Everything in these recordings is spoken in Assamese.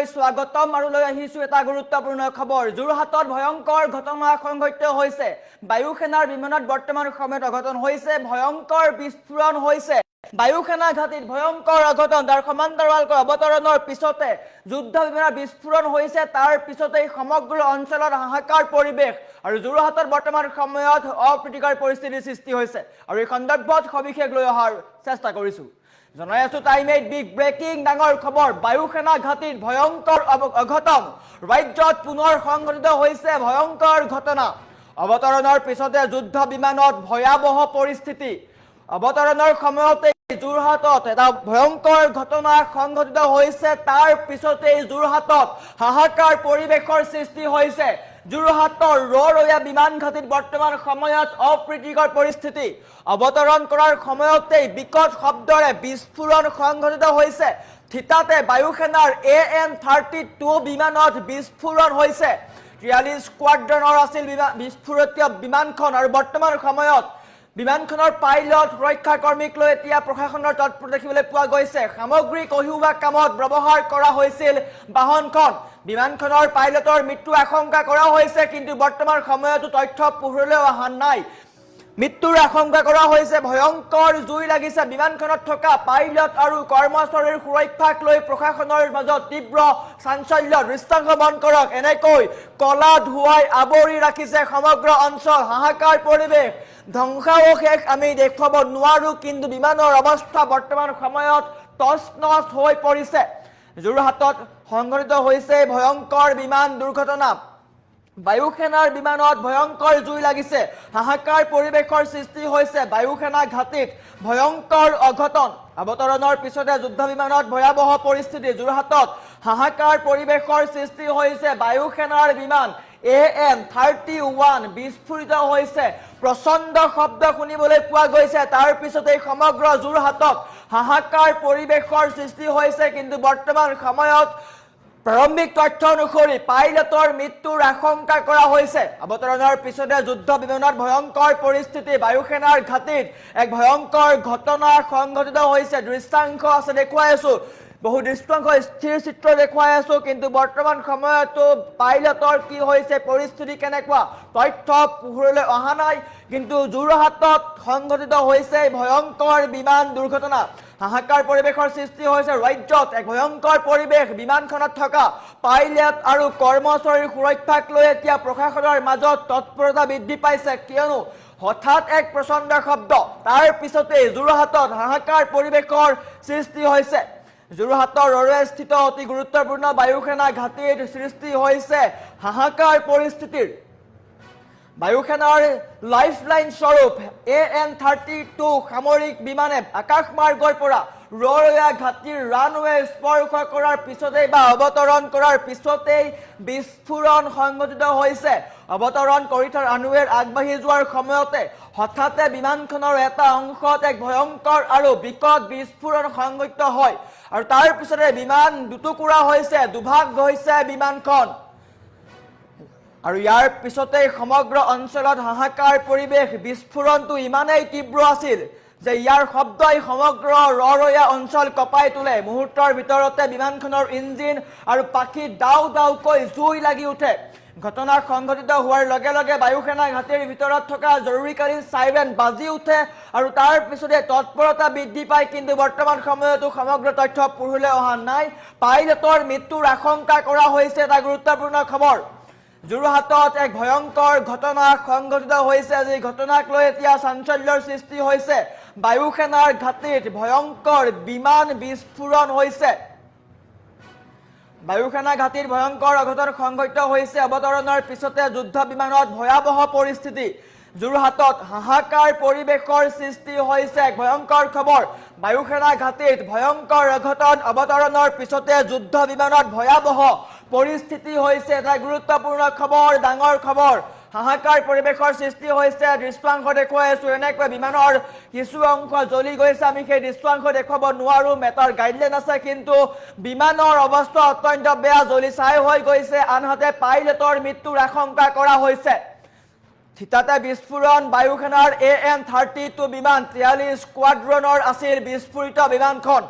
আপোনালৈ স্বাগতম আৰু লৈ আহিছো এটা গুৰুত্বপূৰ্ণ খবৰ যোৰহাটত ভয়ংকৰ ঘটনা সংঘটিত হৈছে বায়ু সেনাৰ বিমানত বৰ্তমান সময়ত অঘটন হৈছে ভয়ংকৰ বিস্ফোৰণ হৈছে বায়ু সেনা ঘাটিত ভয়ংকৰ অঘটন তাৰ সমান্তৰালকৈ অৱতৰণৰ পিছতে যুদ্ধ বিমানৰ বিস্ফোৰণ হৈছে তাৰ পিছতে সমগ্ৰ অঞ্চলত হাহাকাৰ পৰিৱেশ আৰু যোৰহাটত বৰ্তমান সময়ত অপ্ৰীতিকৰ পৰিস্থিতিৰ সৃষ্টি হৈছে আৰু এই সন্দৰ্ভত সবিশেষ লৈ অহাৰ চেষ্টা কৰিছো জনাই আছো টাইম 8 বিগ ব্ৰেকিং ডাঙৰ খবৰ বায়ু সেনা ঘাটিত ভয়ংকৰ অঘটন ৰাজ্যত পুনৰ সংঘটিত হৈছে ভয়ংকৰ ঘটনা অৱতৰণৰ পিছতে যুদ্ধ বিমানত ভয়াবহ পৰিস্থিতি অৱতৰণৰ সময়তে যোৰহাটত এটা ভয়ংকৰ ঘটনা সংঘটিত হৈছে তাৰ পিছতে যোৰহাটত হাহাকাৰ পৰিৱেশৰ সৃষ্টি হৈছে যোৰহাটৰ ৰৰৈয়া বিমান ঘাটিত বৰ্তমান সময়ত অপ্ৰীতিকৰ পৰিস্থিতি অৱতৰণ কৰাৰ সময়তে বিকট শব্দৰে বিস্ফোৰণ সংঘটিত হৈছে থিতাতে বায়ু সেনাৰ AN-32 বিমানত বিস্ফোৰণ হৈছে 43 স্কোৱাড্ৰনৰ আছিল বিস্ফোৰিত বিমানখন আৰু বৰ্তমান সময়ত বিমানখনৰ পাইলট সুৰক্ষা কৰ্মীক লৈ এতিয়া প্ৰশাসনৰ তৎপৰতা দেখিবলৈ পোৱা গৈছে সামগ্ৰী কঢ়িওৱা কামত ব্যৱহাৰ কৰা হৈছিল বাহনখন বিমানখনৰ পাইলটৰ মৃত্যু আশংকা কৰা হৈছে কিন্তু বৰ্তমান সময়তো তথ্য পোহৰলৈ অহা নাই মৃত্যুৰ আশংকা কৰা হৈছে ভয়ংকৰ জুই লাগিছে বিমানখনত থকা পাইলট আৰু কৰ্মচাৰীৰ সুৰক্ষাক লৈ প্ৰশাসনৰ মাজত তীব্ৰ চাঞ্চল্য দৃষ্টান্ত মন কৰক এনেকৈ কলা ধুৱাই আৱৰি ৰাখিছে সমগ্ৰ অঞ্চল হাহাকাৰ পৰিৱেশ ধ্বংসাৱশেষ আমি দেখুৱাব নোৱাৰো কিন্তু বিমানৰ অৱস্থা বৰ্তমান সময়ত তছনছ হৈ পৰিছে যোৰহাটত সংঘটিত হৈছে ভয়ংকৰ বিমান দুৰ্ঘটনা বায়ু সেনাৰ বিমানত ভয়ংকৰ জুই লাগিছে হাহাকাৰ পৰিৱেশৰ সৃষ্টি হৈছে বায়ু সেনা ঘাটিত ভয়ংকৰ অঘটন অৱতৰণৰ পিছতে যুদ্ধ বিমানত ভয়াবহ পৰিস্থিতি যোৰহাটত হাহাকাৰ পৰিৱেশৰ সৃষ্টি হৈছে বায়ু সেনাৰ বিমান AN-31 বিস্ফোৰিত হৈছে প্ৰচণ্ড শব্দ শুনিবলৈ পোৱা গৈছে তাৰ পিছতে সমগ্ৰ যোৰহাটত হাহাকাৰ পৰিৱেশৰ সৃষ্টি হৈছে কিন্তু বৰ্তমান সময়ত প্ৰাৰম্ভিক তথ্য অনুসৰি পাইলটৰ মৃত্যুৰ আশংকা কৰা হৈছে অৱতৰণৰ পিছতে যুদ্ধ বিমানত ভয়ংকৰ পৰিস্থিতি বায়ু সেনাৰ ঘাটিত এক ভয়ংকৰ ঘটনা সংঘটিত হৈছে দৃশ্যাংশ আছে দেখুৱাই আছো বহু দৃশ্যাংশ স্থিৰ চিত্ৰ দেখুৱাই আছো কিন্তু বৰ্তমান সময়তো পাইলটৰ কি হৈছে পৰিস্থিতি কেনেকুৱা তথ্য পোহৰলৈ অহা নাই কিন্তু যোৰহাটত সংঘটিত হৈছে ভয়ংকৰ বিমান দুৰ্ঘটনা হাহাকাৰ পৰিৱেশৰ সৃষ্টি হৈছে ৰাজ্যত এক ভয়ংকৰ পৰিৱেশ বিমানখনত থকা পাইলট আৰু কৰ্মচাৰীৰ সুৰক্ষাক লৈ এতিয়া প্ৰশাসনৰ মাজত তৎপৰতা বৃদ্ধি পাইছে কিয়নো হঠাৎ এক প্ৰচণ্ড শব্দ তাৰ পিছতে যোৰহাটত হাহাকাৰ পৰিৱেশৰ সৃষ্টি হৈছে যোৰহাটৰ ৰৰৈয়াস্থিত অতি গুৰুত্বপূৰ্ণ বায়ু সেনা ঘাটিত সৃষ্টি হৈছে হাহাকাৰ পৰিস্থিতিৰ বায়ু সেনাৰ লাইফলাইন স্বৰূপ AN-32 সামৰিক বিমানে আকাশ মাৰ্গৰ পৰা ৰৰৈয়া ঘাটিৰ ৰানৱে স্পৰ্শ কৰাৰ পিছতেই বা অৱতৰণ কৰাৰ পিছতেই বিস্ফোৰণ সংঘটিত হৈছে অৱতৰণ কৰি থকাৰ ৰানৱেৰ আগবাঢ়ি যোৱাৰ সময়তে হঠাতে বিমানখনৰ এটা অংশত এক ভয়ংকৰ আৰু বিকট বিস্ফোৰণ সংঘটিত হয় আৰু তাৰ পিছতে বিমান দুটুকুৰা হৈছে দুভাগ হৈছে বিমানখন আৰু ইয়াৰ পিছতে সমগ্ৰ অঞ্চলত হাহাকাৰ পৰিৱেশ বিস্ফোৰণটো ইমানেই তীব্ৰ আছিল যে ইয়াৰ শব্দই সমগ্ৰ ৰৰৈয়া অঞ্চল কঁপাই তোলে মুহূৰ্তৰ ভিতৰতে বিমানখনৰ ইঞ্জিন আৰু পাখি দাও দাওকৈ জুই লাগি উঠে ঘটনা সংঘটিত হোৱাৰ লগে লগে বায়ু সেনা ঘাটিৰ ভিতৰত থকা জৰুৰীকালীন সাইৰেন বাজি উঠে আৰু তাৰ পিছতে তৎপৰতা বৃদ্ধি পায় কিন্তু বৰ্তমান সময়তো সমগ্ৰ তথ্য পোহৰলৈ অহা নাই পাইলটৰ মৃত্যুৰ আশংকা কৰা হৈছে এটা গুৰুত্বপূৰ্ণ খবৰ যোৰহাটত এক ভয়ংকৰ ঘটনা সংঘটিত হৈছে যি ঘটনাক লৈ এতিয়া চাঞ্চল্যৰ সৃষ্টি হৈছে বায়ু সেনাৰ ঘাটিত ভয়ংকৰ বিমান বিস্ফোৰণ হৈছে বায়ু সেনা ঘাটিত ভয়ংকৰ অঘটন সংঘটিত হৈছে অৱতৰণৰ পিছতে যুদ্ধ বিমানত ভয়াবহ পৰিস্থিতি যোৰহাটত হাহাকাৰ পৰিৱেশৰ সৃষ্টি হৈছে এক ভয়ংকৰ খবৰ বায়ু সেনা ঘাটিত ভয়ংকৰ অঘটন অৱতৰণৰ পিছতে যুদ্ধ বিমানত ভয়াবহ পৰিস্থিতি হৈছে এটা গুৰুত্বপূৰ্ণ খবৰ ডাঙৰ খবৰ হাহাকাৰ পৰিৱেশৰ সৃষ্টি হৈছে দৃশ্যাংশ দেখুৱাই আছো এনেকৈ বিমানৰ কিছু অংশ জ্বলি গৈছে আমি সেই দৃশ্যাংশ দেখুৱাব নোৱাৰো মেটাৰ গাইডলাইন আছে কিন্তু বিমানৰ অৱস্থা অত্যন্ত বেয়া জ্বলি ছাই হৈ গৈছে আনহাতে পাইলটৰ মৃত্যুৰ আশংকা কৰা হৈছে থিতাতে বিস্ফোৰণ বায়ু সেনাৰ AN-32 বিমান 43 স্কোৱাড্ৰনৰ আছিল বিস্ফোৰিত বিমানখন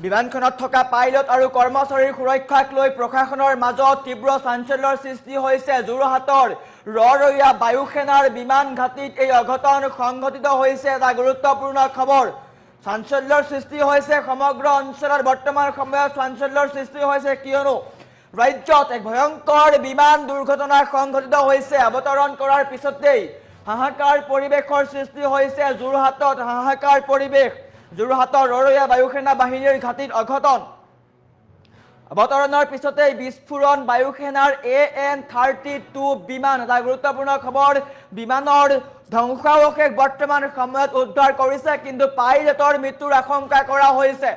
বিমানখনত থকা পাইলট আৰু কৰ্মচাৰীৰ সুৰক্ষাক লৈ প্ৰশাসনৰ মাজত তীব্ৰ চাঞ্চল্যৰ সৃষ্টি হৈছে যোৰহাটৰ ৰৰৈয়া বায়ু সেনাৰ বিমান ঘাটিত এই অঘটন সংঘটিত হৈছে এটা গুৰুত্বপূৰ্ণ খবৰ চাঞ্চল্যৰ সৃষ্টি হৈছে সমগ্ৰ অঞ্চলত বৰ্তমান সময়ত চাঞ্চল্যৰ সৃষ্টি হৈছে কিয়নো ৰাজ্যত এক ভয়ংকৰ বিমান দুৰ্ঘটনা সংঘটিত হৈছে অৱতৰণ কৰাৰ পিছতেই হাহাকাৰ পৰিৱেশৰ সৃষ্টি হৈছে যোৰহাটত হাহাকাৰ পৰিৱেশ যোৰহাটৰ ৰৰৈয়া বায়ু সেনা বাহিনীৰ ঘাটিত অঘটন অৱতৰণৰ পিছতেই বিস্ফোৰণ বায়ু সেনাৰ AN-32 বিমান এটা গুৰুত্বপূৰ্ণ খবৰ বিমানৰ ধ্বংসাৱশেষ বৰ্তমান সময়ত উদ্ধাৰ কৰিছে কিন্তু পাইলটৰ মৃত্যুৰ আশংকা কৰা হৈছে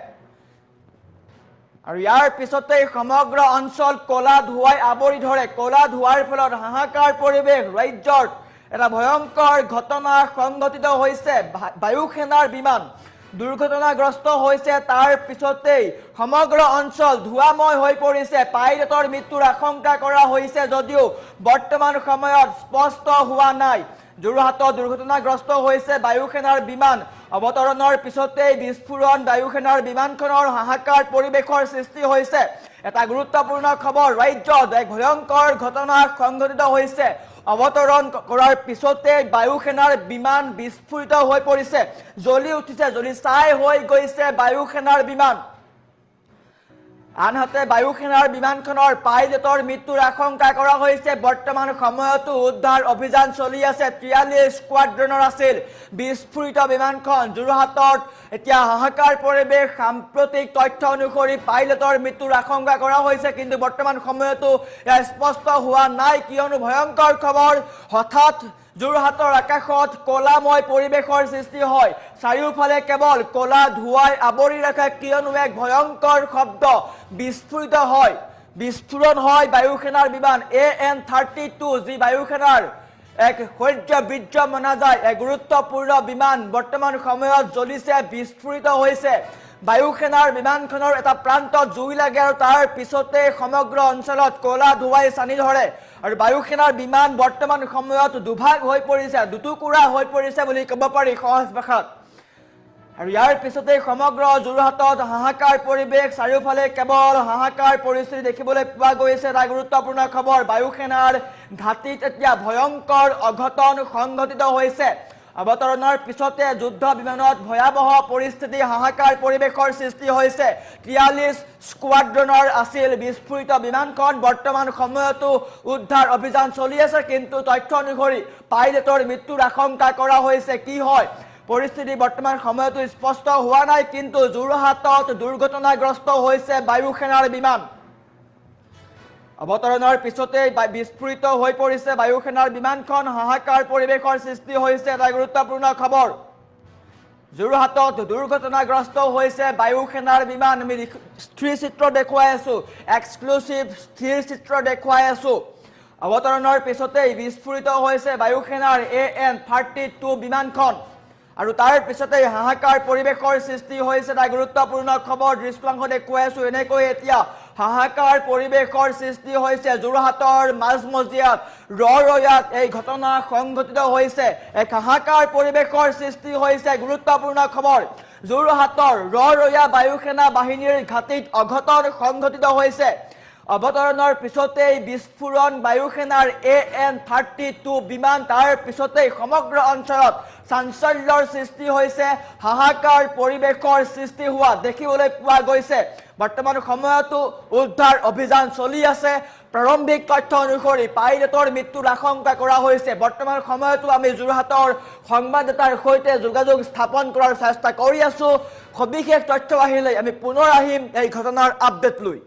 আৰু ইয়াৰ পিছতেই সমগ্ৰ অঞ্চল কলা ধুৱাই আৱৰি ধৰে কলা ধুৱাৰ ফলত হাহাকাৰ পৰিৱেশ ৰাজ্যত এটা ভয়ংকৰ ঘটনা সংঘটিত হৈছে বায়ু সেনাৰ বিমান দুৰ্ঘটনাগ্ৰস্ত হৈছে তাৰ পিছতেই সমগ্ৰ অঞ্চল ধুৱাময় হৈ পৰিছে পাইলটৰ মৃত্যুৰ আশংকা কৰা হৈছে যদিও বৰ্তমান সময়ত স্পষ্ট হোৱা নাই যোৰহাটত দুৰ্ঘটনাগ্ৰস্ত হৈছে বায়ু সেনাৰ বিমান অৱতৰণৰ পিছতেই বিস্ফোৰণ বায়ু সেনাৰ বিমানখনৰ হাহাকাৰ পৰিৱেশৰ সৃষ্টি হৈছে এটা গুৰুত্বপূৰ্ণ খবৰ ৰাজ্যত এক ভয়ংকৰ ঘটনা সংঘটিত হৈছে অৱতৰণ কৰাৰ পিছতে বায়ু সেনাৰ বিমান বিস্ফোৰিত হৈ পৰিছে জ্বলি উঠিছে জ্বলি ছাই হৈ গৈছে বায়ু সেনাৰ বিমান আনহাতে বায়ু সেনাৰ বিমানখনৰ পাইলটৰ মৃত্যুৰ আশংকা কৰা হৈছে বৰ্তমান সময়তো উদ্ধাৰ অভিযান চলি আছে 43 স্কোৱাড্ৰনৰ আছিল বিস্ফোৰিত বিমানখন যোৰহাটত এতিয়া হাহাকাৰ পৰিৱেশ সাম্প্ৰতিক তথ্য অনুসৰি পাইলটৰ মৃত্যুৰ আশংকা কৰা হৈছে কিন্তু বৰ্তমান সময়তো স্পষ্ট হোৱা নাই কিয়নো ভয়ংকৰ খবৰ হঠাৎ যোৰহাটৰ আকাশত কলাময় পৰিৱেশৰ সৃষ্টি হয় চাৰিওফালে কেৱল কলা ধুৱাই আৱৰি ৰাখে কিয়নো এক ভয়ংকৰ শব্দ বিস্ফোৰিত হয় বিস্ফোৰণ হয় বায়ু সেনাৰ বিমান AN-32 যি বায়ু সেনাৰ এক শৌৰ্য বীৰ্য মনা যায় এক গুৰুত্বপূৰ্ণ বিমান বৰ্তমান সময়ত জ্বলিছে বিস্ফোৰিত হৈছে বায়ু সেনাৰ বিমানখনৰ এটা প্ৰান্তত জুই লাগে আৰু তাৰ পিছতে সমগ্ৰ অঞ্চলত কলা ধুৱাই চানি ধৰে আৰু বায়ু সেনাৰ বিমান বৰ্তমান সময়ত দুভাগ হৈ পৰিছে দুটুকুৰা হৈ পৰিছে বুলি ক'ব পাৰি সহজ ভাষাত আৰু ইয়াৰ পিছতে সমগ্ৰ যোৰহাটত হাহাকাৰ পৰিৱেশ চাৰিওফালে কেৱল হাহাকাৰ পৰিস্থিতি দেখিবলৈ পোৱা গৈছে এটা গুৰুত্বপূৰ্ণ খবৰ বায়ু সেনাৰ ঘাটিত এতিয়া ভয়ংকৰ অঘটন সংঘটিত হৈছে অৱতৰণৰ পিছতে যুদ্ধ বিমানত ভয়াৱহ পৰিস্থিতি হাহাকাৰ পৰিৱেশৰ সৃষ্টি হৈছে 43 স্কোৱাড্ৰনৰ আছিল বিস্ফোৰিত বিমানখন বৰ্তমান সময়তো উদ্ধাৰ অভিযান চলি আছে কিন্তু তথ্য অনুসৰি পাইলটৰ মৃত্যুৰ আশংকা কৰা হৈছে কি হয় পৰিস্থিতি বৰ্তমান সময়তো স্পষ্ট হোৱা নাই কিন্তু যোৰহাটত দুৰ্ঘটনাগ্ৰস্ত হৈছে বায়ু সেনাৰ বিমান অৱতৰণৰ পিছতে বিস্ফোৰিত হৈ পৰিছে বায়ু সেনাৰ বিমানখন হাহাকাৰ পৰিৱেশৰ সৃষ্টি হৈছে এটা গুৰুত্বপূৰ্ণ খবৰ যোৰহাটত দুৰ্ঘটনাগ্ৰস্ত হৈছে বায়ু সেনাৰ বিমান আমি স্থিৰ চিত্ৰ দেখুৱাই আছো এক্সক্লুসিভ স্থিৰ চিত্ৰ দেখুৱাই আছো অৱতৰণৰ পিছতে বিস্ফোৰিত হৈছে বায়ু সেনাৰ AN-32 বিমানখন আৰু তাৰ পিছতে হাহাকাৰ পৰিৱেশৰ সৃষ্টি হৈছে এটা গুৰুত্বপূৰ্ণ খবৰ দৃশ্যাংশ দেখুৱাই আছো এনেকৈ এতিয়া হাহাকাৰ পৰিৱেশৰ সৃষ্টি হৈছে যোৰহাটৰ মাজমজিয়াত ৰৰৈয়াত এই ঘটনা সংঘটিত হৈছে এক হাহাকাৰ পৰিৱেশৰ সৃষ্টি হৈছে গুৰুত্বপূৰ্ণ খবৰ যোৰহাটৰ ৰৰৈয়া বায়ু সেনা বাহিনীৰ ঘাটিত অঘটন সংঘটিত হৈছে অৱতৰণৰ পিছতেই বিস্ফোৰণ বায়ু সেনাৰ AN-32 বিমান তাৰ পিছতেই সমগ্ৰ অঞ্চলত চাঞ্চল্যৰ সৃষ্টি হৈছে হাহাকাৰ পৰিৱেশৰ সৃষ্টি হোৱা দেখিবলৈ পোৱা গৈছে বৰ্তমান সময়তো উদ্ধাৰ অভিযান চলি আছে প্ৰাৰম্ভিক তথ্য অনুসৰি পাইলটৰ মৃত্যুৰ আশংকা কৰা হৈছে বৰ্তমান সময়তো আমি যোৰহাটৰ সংবাদদাতাৰ সৈতে যোগাযোগ স্থাপন কৰাৰ চেষ্টা কৰি আছো সবিশেষ তথ্য আহিলে আমি পুনৰ আহিম এই ঘটনাৰ আপডেট লৈ